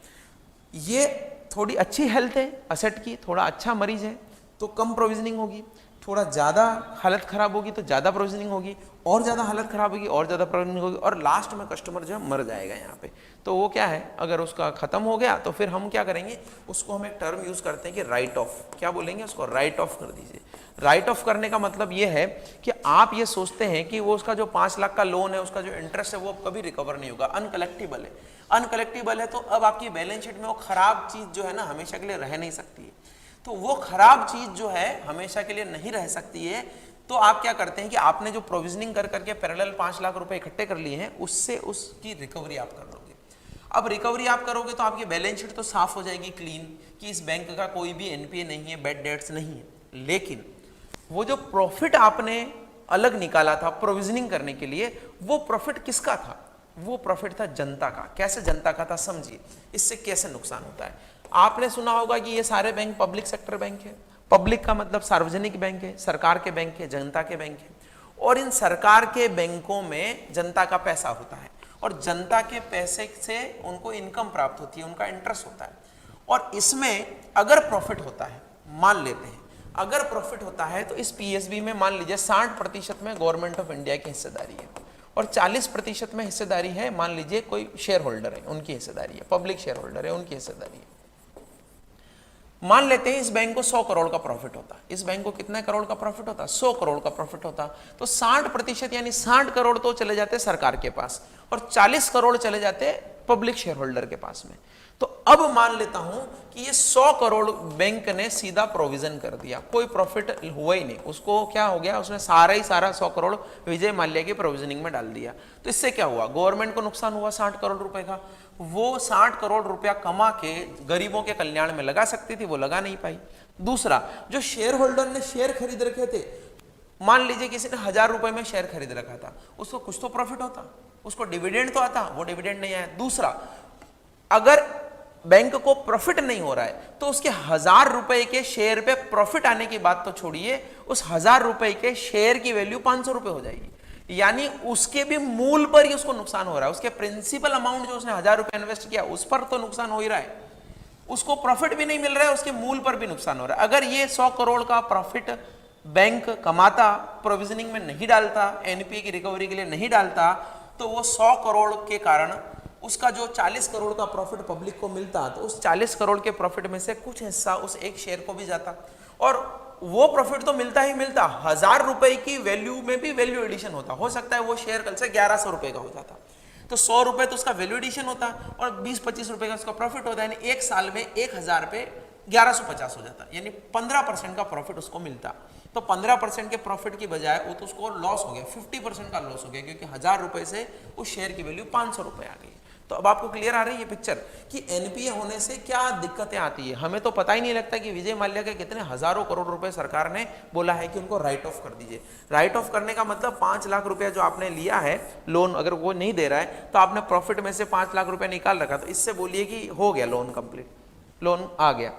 A: ये थोड़ी अच्छी हेल्थ है एसेट की, थोड़ा अच्छा मरीज है तो कम प्रोविजनिंग होगी, थोड़ा ज़्यादा हालत खराब होगी तो ज़्यादा प्रोविजनिंग होगी, और ज़्यादा हालत खराब होगी और ज़्यादा प्रोविजनिंग होगी, और लास्ट में कस्टमर जो है मर जाएगा यहाँ पे। तो वो क्या है, अगर उसका ख़त्म हो गया तो फिर हम क्या करेंगे, उसको हम एक टर्म यूज़ करते हैं कि राइट ऑफ। क्या बोलेंगे उसको? राइट ऑफ कर दीजिए। राइट ऑफ करने का मतलब ये है कि आप ये सोचते हैं कि वो उसका जो 5 लाख का लोन है उसका जो इंटरेस्ट है वो कभी रिकवर नहीं होगा, अनकलेक्टिबल है। अनकलेक्टिबल है तो अब आपकी बैलेंस शीट में वो खराब चीज़ जो है ना हमेशा के लिए रह नहीं सकती है। तो वो खराब चीज जो है हमेशा के लिए नहीं रह सकती है, तो आप क्या करते हैं कि आपने जो प्रोविजनिंग कर करके पैरेलल 5 लाख रुपए इकट्ठे कर लिए हैं उससे उसकी रिकवरी आप कर लोगे। अब रिकवरी आप करोगे तो आपकी बैलेंस शीट तो साफ हो जाएगी, क्लीन, कि इस बैंक का कोई भी एनपीए नहीं है, बैड डेट्स नहीं है। लेकिन वो जो प्रॉफिट आपने अलग निकाला था प्रोविजनिंग करने के लिए, वो प्रॉफिट किसका था? वो प्रॉफिट था जनता का। कैसे जनता का था समझिए, इससे कैसे नुकसान होता है। आपने सुना होगा कि ये सारे बैंक पब्लिक सेक्टर बैंक है। पब्लिक का मतलब सार्वजनिक बैंक है, सरकार के बैंक है, जनता के बैंक है, और इन सरकार के बैंकों में जनता का पैसा होता है और जनता के पैसे से उनको इनकम प्राप्त होती है, उनका इंटरेस्ट होता है। और इसमें अगर प्रॉफिट होता है, मान लेते हैं अगर प्रॉफिट होता है तो इस पीएसबी में मान लीजिए 60% में गवर्नमेंट ऑफ इंडिया की हिस्सेदारी है और 40% में हिस्सेदारी है मान लीजिए कोई शेयर होल्डर है उनकी हिस्सेदारी है, पब्लिक शेयर होल्डर है उनकी हिस्सेदारी है। मान लेते हैं इस बैंक को 100 करोड़ का प्रॉफिट होता, इस बैंक को कितने करोड़ का प्रॉफिट होता? 100 करोड़ का प्रॉफिट होता। तो 60% यानी 60 करोड़ तो चले जाते सरकार के पास और 40 करोड़ चले जाते पब्लिक शेयर होल्डर के पास में। तो अब मान लेता हूं कि ये 100 करोड़ बैंक ने सीधा प्रोविजन कर दिया, कोई प्रॉफिट हुआ ही नहीं, उसको क्या हो गया, उसने सारा ही सारा 100 करोड़ विजय माल्या की प्रोविजनिंग में डाल दिया। तो इससे क्या हुआ, गवर्नमेंट को नुकसान हुआ 60 करोड़ रुपए का। वो 60 करोड़ रुपया कमा के गरीबों के कल्याण में लगा सकती थी, वो लगा नहीं पाई। दूसरा, जो शेयर होल्डर ने शेयर खरीद रखे थे, मान लीजिए किसी ने 1000 रुपए में शेयर खरीद रखा था, उसको कुछ तो प्रॉफिट होता, उसको डिविडेंड तो आता, वो डिविडेंड नहीं आया। दूसरा, अगर बैंक को प्रॉफिट नहीं हो रहा है तो उसके 1000 रुपए के शेयर पे प्रॉफिट आने की बात तो छोड़िए, उस 1000 रुपए के शेयर की वैल्यू 500 रुपए हो जाएगी। यानी उसके भी मूल पर ही उसको नुकसान हो रहा है, उसके प्रिंसिपल अमाउंट जो उसने 1000 रुपए इन्वेस्ट किया उस पर तो नुकसान हो ही रहा है, उसको प्रॉफिट भी नहीं मिल रहा है, उसके मूल पर भी नुकसान हो रहा है। अगर ये 100 करोड़ का प्रॉफिट बैंक कमाता, प्रोविजनिंग में नहीं डालता, एनपीए की रिकवरी के लिए नहीं डालता, तो वो 100 करोड़ के कारण उसका जो 40 करोड़ का प्रॉफिट पब्लिक को मिलता, तो उस 40 करोड़ के प्रॉफिट में से कुछ हिस्सा उस एक शेयर को भी जाता, और वो प्रॉफिट तो मिलता ही मिलता, 1000 रुपए की वैल्यू में भी वैल्यू एडिशन होता। हो सकता है वो शेयर कल से 1100 रुपए का हो जाता, तो 100 रुपए तो उसका वैल्यू एडिशन होता और 20-25 रुपए का उसका प्रॉफिट होता, यानी एक साल में 1000 पे 1150 हो जाता, यानी 15% का प्रॉफिट उसको मिलता। तो 15% के प्रॉफिट की बजाय वो तो उसको लॉस हो गया, 50% का लॉस हो गया, क्योंकि 1000 रुपए से उस शेयर की वैल्यू 500 रुपए आ गई। तो अब आपको क्लियर आ रही है पिक्चर कि एनपीए होने से क्या दिक्कतें आती है। हमें तो पता ही नहीं लगता कि विजय माल्या के कितने हजारों करोड़ रुपए सरकार ने बोला है कि उनको राइट ऑफ कर दीजिए। राइट ऑफ करने का मतलब 5 लाख रुपया जो आपने लिया है लोन, अगर वो नहीं दे रहा है तो आपने प्रॉफिट में से 5 लाख रुपया निकाल रखा, तो इससे बोलिए कि हो गया लोन कंप्लीट, लोन आ गया।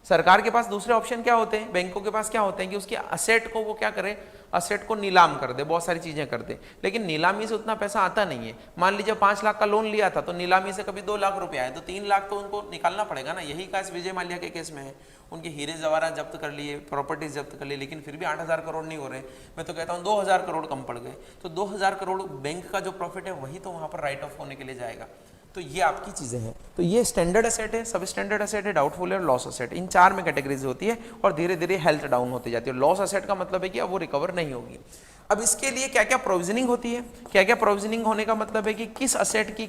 A: सरकार के पास दूसरे ऑप्शन क्या होते हैं, बैंकों के पास क्या होते हैं कि उसकी असेट को वो क्या करे, असेट को नीलाम कर दे, बहुत सारी चीजें कर दे, लेकिन नीलामी से उतना पैसा आता नहीं है। मान लीजिए 5 लाख का लोन लिया था, तो नीलामी से कभी 2 लाख रुपया आए, तो 3 लाख तो उनको निकालना पड़ेगा ना। यही केस विजय माल्या के केस में है, उनके हीरे जवाहरात जब्त कर लिए, प्रॉपर्टीज जब्त कर ली, लेकिन फिर भी 8000 करोड़ नहीं हो रहे। मैं तो कहता हूँ 2000 करोड़ कम पड़ गए, तो 2000 करोड़ बैंक का जो प्रॉफिट है वही तो वहां पर राइट ऑफ होने के लिए जाएगा। तो ये आपकी चीजें हैं। तो ये स्टैंडर्ड असेट है, सब स्टैंडर्ड असेट है, डाउटफुल है और लॉस असेट, इन 4 में कैटेगरीज होती है और धीरे धीरे हेल्थ डाउन होती जाती है। लॉस असेट का मतलब है कि अब वो रिकवर नहीं होगी। अब इसके लिए क्या क्या प्रोविजनिंग होती है, क्या क्या प्रोविजनिंग होने का मतलब है कि किस असेट की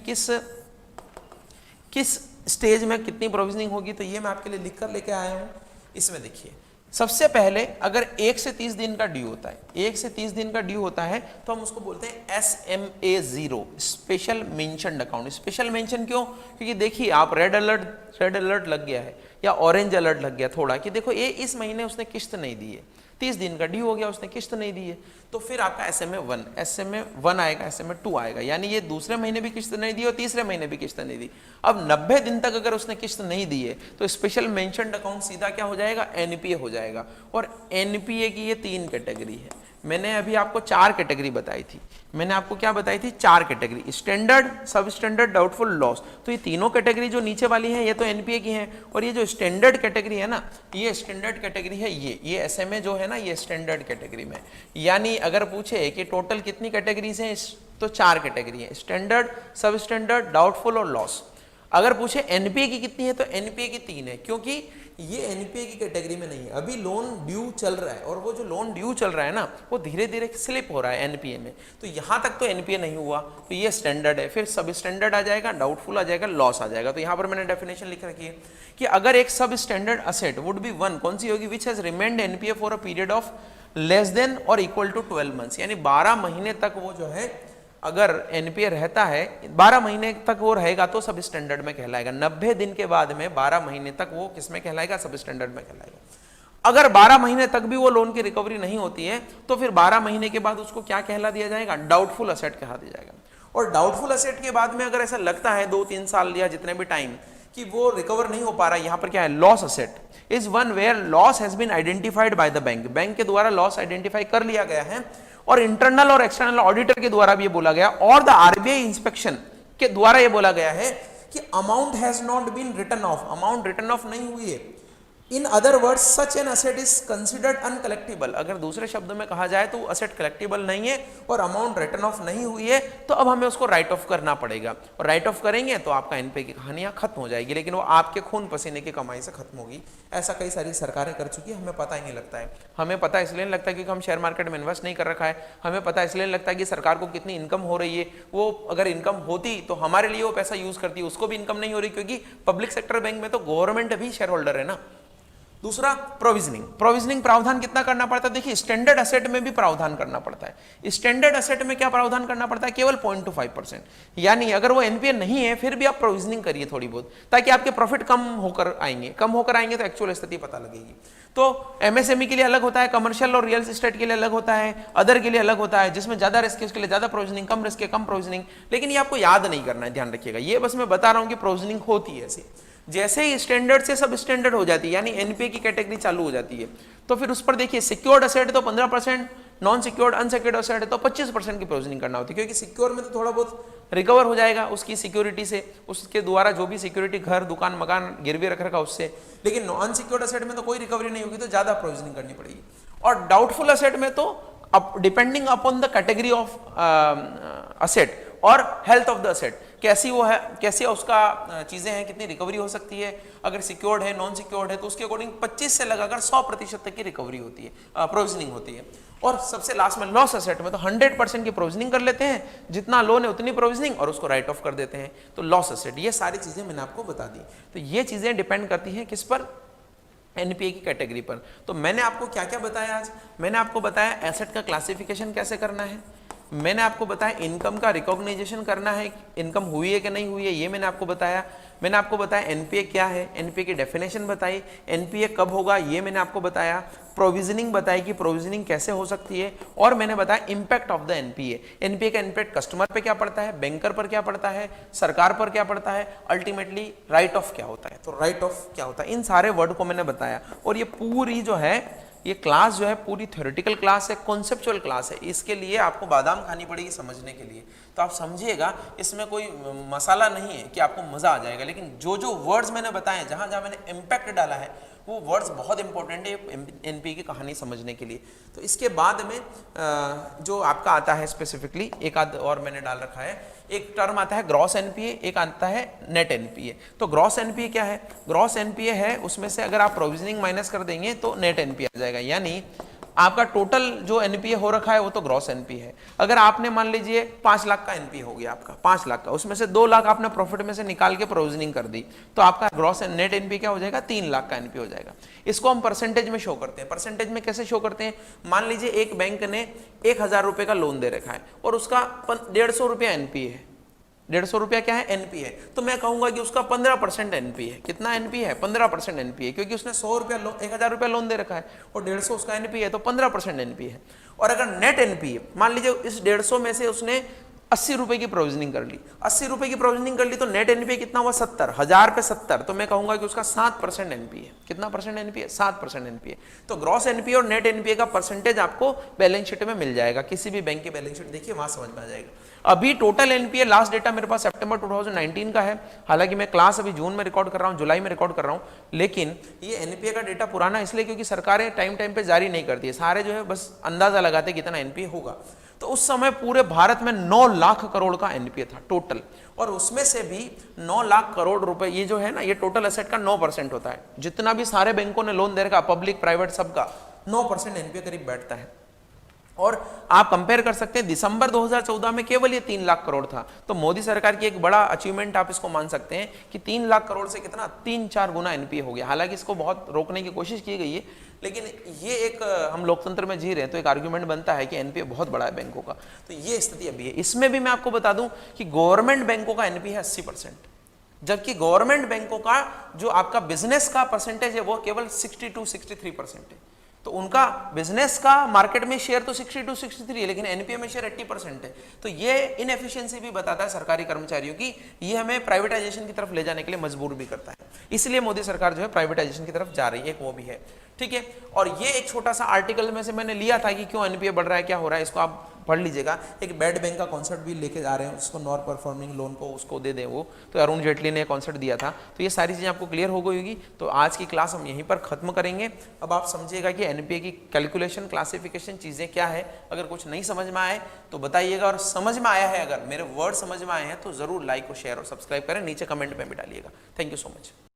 A: किस स्टेज में कितनी प्रोविजनिंग होगी, तो ये मैं आपके लिए लिख कर लेके आया हूं। इसमें देखिए, सबसे पहले अगर 1 से 30 दिन का ड्यू होता है, 1 से 30 दिन का ड्यू होता है, तो हम उसको बोलते हैं SMA0, special mentioned account. Special mention क्यों? क्योंकि देखिए आप रेड अलर्ट लग गया है या ऑरेंज अलर्ट लग गया थोड़ा, कि देखो ये इस महीने उसने किस्त नहीं दी है, 30 दिन का ड्यू हो गया, उसने किस्त नहीं दी है, तो फिर आपका SMA1 आएगा, SMA2 आएगा, यानी ये दूसरे महीने भी किस्त नहीं दी और तीसरे महीने भी किस्त नहीं दी। अब 90 दिन तक अगर उसने किस्त नहीं दी है, तो स्पेशल मेंशन्ड अकाउंट सीधा क्या हो जाएगा, एनपीए हो जाएगा। और एनपीए की ये 3 कैटेगरी है। मैंने अभी आपको 4 कैटेगरी बताई थी, मैंने आपको क्या बताई थी, 4 कैटेगरी, स्टैंडर्ड, सब स्टैंडर्ड, डाउटफुल, लॉस। तो ये तीनों कैटेगरी जो नीचे वाली है ये तो एनपीए की है, और ये जो स्टैंडर्ड कैटेगरी है ना, ये स्टैंडर्ड कैटेगरी है, ये एसएमए जो है ना, ये स्टैंडर्ड कैटेगरी में। यानी अगर पूछे कि टोटल कितनी कैटेगरीज हैं, तो 4 कैटेगरी है, स्टैंडर्ड, सब स्टैंडर्ड, डाउटफुल और लॉस। अगर पूछे एनपीए की कितनी है, तो एनपीए की 3 है, क्योंकि ये एनपीए की कैटेगरी में नहीं है। अभी लोन ड्यू चल रहा है, और वो जो लोन ड्यू चल रहा है ना, वो धीरे धीरे स्लिप हो रहा है एनपीए में, तो यहां तक तो एनपीए नहीं हुआ, तो ये स्टैंडर्ड है। फिर सब स्टैंडर्ड आ जाएगा, डाउटफुल आ जाएगा, लॉस आ जाएगा। तो यहां पर मैंने डेफिनेशन लिख रखी है कि अगर एक सब standard asset would be one, कौन सी होगी, which has remained NPA for a period of less than और इक्वल टू 12 मंथ्स, यानी 12 महीने तक वो जो है अगर एनपीए रहता है, 12 महीने तक वो रहेगा तो सब स्टैंडर्ड में कहलाएगा। 90 दिन के बाद में 12 महीने तक वो किस में कहलाएगा, सब स्टैंडर्ड में कहलाएगा। अगर 12 महीने तक भी वो लोन की रिकवरी नहीं होती है, तो फिर 12 महीने के बाद उसको क्या कहला दिया जाएगा, डाउटफुल असेट कहा दिया जाएगा। और डाउटफुल असेट के बाद में अगर ऐसा लगता है 2-3 साल या जितने भी टाइम कि वो रिकवर नहीं हो पा रहा है, यहां पर क्या है, loss asset is one where loss has been identified by the bank, bank के द्वारा लॉस आइडेंटिफाई कर लिया गया है, और इंटरनल और एक्सटर्नल ऑडिटर के द्वारा भी ये बोला गया, और द आरबीआई इंस्पेक्शन के द्वारा ये बोला गया है कि amount has not been written off, amount written off नहीं हुई है। In other words such an asset is considered uncollectible, अगर दूसरे शब्दों में कहा जाए तो असेट कलेक्टिबल नहीं है और अमाउंट रिटन ऑफ नहीं हुई है, तो अब हमें उसको राइट ऑफ करना पड़ेगा, और राइट ऑफ करेंगे तो आपका एनपीए की कहानियां खत्म हो जाएगी, लेकिन वो आपके खून पसीने की कमाई से खत्म होगी। ऐसा कई सारी सरकारें कर चुकी है, हमें पता ही नहीं लगता है। हमें पता इसलिए नहीं लगता क्योंकि हम शेयर मार्केट में इन्वेस्ट नहीं कर रखा है, हमें पता इसलिए नहीं लगता कि सरकार को कितनी इनकम हो रही है, वो अगर इनकम होती तो हमारे लिए वो पैसा यूज करती, उसको भी इनकम नहीं हो रही, क्योंकि पब्लिक सेक्टर बैंक में तो गवर्नमेंट भी शेयर होल्डर है ना। दूसरा प्रोविजनिंग, प्रोविजनिंग प्रावधान कितना करना पड़ता है, देखिए स्टैंडर्ड असेट में भी प्रावधान करना पड़ता है। स्टैंडर्ड असेट में क्या प्रावधान करना पड़ता है, केवल 0.25%, यानी अगर वो एनपीए नहीं है फिर भी आप प्रोविजनिंग करिए थोड़ी बहुत, ताकि आपके प्रॉफिट कम होकर आएंगे तो एक्चुअल स्थिति पता लगेगी। तो एमएसएमई के लिए अलग होता है, कमर्शियल और रियल एस्टेट के लिए अलग होता है, अदर के लिए अलग होता है, जिसमें ज्यादा रिस्क है उसके लिए ज्यादा प्रोविजनिंग, कम रिस्क है कम प्रोविजनिंग। लेकिन ये आपको याद नहीं करना है, ध्यान रखिएगा, ये बस मैं बता रहा हूं कि प्रोविजनिंग होती है ऐसी। जैसे ही स्टैंडर्ड से सब स्टैंडर्ड हो जाती है, यानी एनपीए की कैटेगरी चालू हो जाती है, तो फिर उस पर देखिए सिक्योर्ड असेट है तो 15%, नॉन सिक्योर्ड अनसिक्योर्ड असेट है तो 25% की प्रोविजनिंग करना होती है, क्योंकि सिक्योर में तो थोड़ा बहुत रिकवर हो जाएगा उसकी सिक्योरिटी से, उसके द्वारा जो भी सिक्योरिटी घर दुकान मकान गिरवी रख रखा उससे, लेकिन अनसिक्योर्ड असेट में तो कोई रिकवरी नहीं होगी, तो ज्यादा प्रोविजनिंग करनी पड़ेगी। और डाउटफुल असेट में तो depending upon the category of asset और हेल्थ ऑफ द असेट, कैसी वो है, कैसी उसका चीजें हैं, कितनी रिकवरी हो सकती है, अगर सिक्योर्ड है नॉन सिक्योर्ड है तो उसके अकॉर्डिंग 25 से लगाकर 100% तक की रिकवरी होती है, प्रोविजनिंग होती है। और सबसे लास्ट में लॉस असेट में तो 100% की प्रोविजनिंग कर लेते हैं, जितना लोन है उतनी प्रोविजनिंग और उसको राइट ऑफ कर देते हैं, तो लॉस असेट। ये सारी चीजें मैंने आपको बता दी। तो ये चीजें डिपेंड करती हैं किस पर, एनपीए की कैटेगरी पर। तो मैंने आपको क्या क्या बताया आज, मैंने आपको बताया एसेट का क्लासिफिकेशन कैसे करना है, मैंने आपको बताया इनकम का रिकॉग्नाइजेशन करना है, इनकम हुई है कि नहीं हुई है ये मैंने आपको बताया। मैंने आपको बताया एनपीए क्या है, एनपीए की डेफिनेशन बताई, एनपीए कब होगा ये मैंने आपको बताया, प्रोविजनिंग बताई कि प्रोविजनिंग कैसे हो सकती है, और मैंने बताया impact of the NPA. NPA का इंपैक्ट कस्टमर पे क्या पड़ता है, बैंकर पर क्या पड़ता है, सरकार पर क्या पड़ता है, अल्टीमेटली राइट ऑफ क्या होता है। तो राइट ऑफ क्या होता है, इन सारे वर्ड को मैंने बताया। और ये पूरी जो है ये क्लास जो है पूरी थ्योरेटिकल क्लास है, कॉन्सेप्चुअल क्लास है, इसके लिए आपको बादाम खानी पड़ेगी समझने के लिए। तो आप समझिएगा, इसमें कोई मसाला नहीं है कि आपको मजा आ जाएगा, लेकिन जो जो वर्ड्स मैंने बताए, जहां जहां मैंने इम्पैक्ट डाला है, वो वर्ड्स बहुत इंपॉर्टेंट है एनपीए की कहानी समझने के लिए। तो इसके बाद में जो आपका आता है स्पेसिफिकली, एक आध और मैंने डाल रखा है, एक टर्म आता है ग्रॉस एनपीए, एक आता है नेट एनपीए। तो ग्रॉस एनपीए क्या है, ग्रॉस एनपीए है उसमें से अगर आप प्रोविजनिंग माइनस कर देंगे तो नेट एनपीए आ जाएगा, यानी आपका टोटल जो एनपीए हो रखा है वो तो ग्रॉस एनपीए है। अगर आपने मान लीजिए 5 लाख का एनपीए हो गया आपका, 5 लाख का, उसमें से 2 लाख आपने प्रॉफिट में से निकाल के प्रोविजनिंग कर दी, तो आपका ग्रॉस नेट एनपीए क्या हो जाएगा, 3 लाख का एनपीए हो जाएगा। इसको हम परसेंटेज में शो करते हैं। परसेंटेज में कैसे शो करते हैं, मान लीजिए एक बैंक ने 1000 रुपए का लोन दे रखा है और उसका 150 रुपया एनपीए है, 150 रुपया क्या है, एनपी है, तो मैं कहूंगा कि उसका 15% एनपी है। कितना एनपी है, 15% एनपी है, क्योंकि उसने 100 रुपया 1000 रुपया लोन दे रखा है और 150 उसका एनपी है, तो 15% एनपी है। और अगर नेट एनपी है, मान लीजिए इस 150 में से उसने 80 रुपए की प्रोविजनिंग कर ली, 80 रुपए की प्रोविजनिंग कर ली, तो नेट एनपीए कितना हुआ, 70, 1000 पे 70, तो मैं कहूंगा कि उसका 7% एनपीए है। कितना परसेंट एनपीए, 7% एनपीए। तो ग्रॉस एनपीए और नेट एनपीए का परसेंटेज आपको बैलेंस शीट में मिल जाएगा, किसी भी बैंक की बैलेंस शीट देखिए वहां समझ में आ जाएगा। अभी टोटल एनपीए लास्ट डेटा मेरे पास सितंबर 2019 का है, हालांकि मैं क्लास अभी जून में रिकॉर्ड कर रहा हूं, जुलाई में रिकॉर्ड कर रहा हूं, लेकिन ये एनपीए का डेटा पुराना इसलिए क्योंकि सरकारें टाइम टाइम पे जारी नहीं करती है, सारे जो है बस अंदाजा लगाते कितना एनपीए होगा। तो उस समय पूरे भारत में 9 लाख करोड़ का एनपीए था टोटल, और उसमें से भी 9 लाख करोड़ रुपए, ये जो है ना, ये टोटल एसेट का 9% होता है। जितना भी सारे बैंकों ने लोन दे रखा, पब्लिक प्राइवेट सबका 9% एनपीए करीब बैठता है। और आप कंपेयर कर सकते हैं, दिसंबर 2014 में केवल ये 3 लाख करोड़ था। तो मोदी सरकार की एक बड़ा अचीवमेंट आप इसको मान सकते हैं कि 3 लाख करोड़ से कितना 3-4 गुना एनपीए हो गया। हालांकि इसको बहुत रोकने की कोशिश की गई है, लेकिन ये एक हम लोकतंत्र में जी रहे हैं, तो एक आर्ग्यूमेंट बनता है कि एनपीए बहुत बड़ा है बैंकों का। तो ये स्थिति अभी है। इसमें भी मैं आपको बता दूं कि गवर्नमेंट बैंकों का एनपीए है 80%, जबकि गवर्नमेंट बैंकों का जो आपका बिजनेस का परसेंटेज है वो केवल 62-63% है। तो उनका बिजनेस का मार्केट में शेयर तो 62-63 है, लेकिन एनपीए में शेयर 80% है। तो ये इनएफिशिएंसी भी बताता है सरकारी कर्मचारियों की, ये हमें प्राइवेटाइजेशन की तरफ ले जाने के लिए मजबूर भी करता है। इसलिए मोदी सरकार जो है प्राइवेटाइजेशन की तरफ जा रही है, एक वो भी है, ठीक है। और ये एक छोटा सा आर्टिकल में से मैंने लिया था कि क्यों एनपीए बढ़ रहा है, क्या हो रहा है, इसको आप पढ़ लीजिएगा। एक बैड बैंक का कॉन्सेप्ट भी लेके आ रहे हैं, उसको नॉन परफॉर्मिंग लोन को उसको दे दें, वो तो अरुण जेटली ने कॉन्सेप्ट दिया था। तो ये सारी चीज़ें आपको क्लियर हो गई होगी। तो आज की क्लास हम यहीं पर खत्म करेंगे। अब आप समझिएगा कि एनपीए की कैलकुलेशन, क्लासिफिकेशन चीज़ें क्या है। अगर कुछ नहीं समझ में आए तो बताइएगा, और समझ में आया है, अगर मेरे वर्ड समझ में आए हैं तो ज़रूर लाइक और शेयर और सब्सक्राइब करें, नीचे कमेंट में भी डालिएगा। Thank you so much.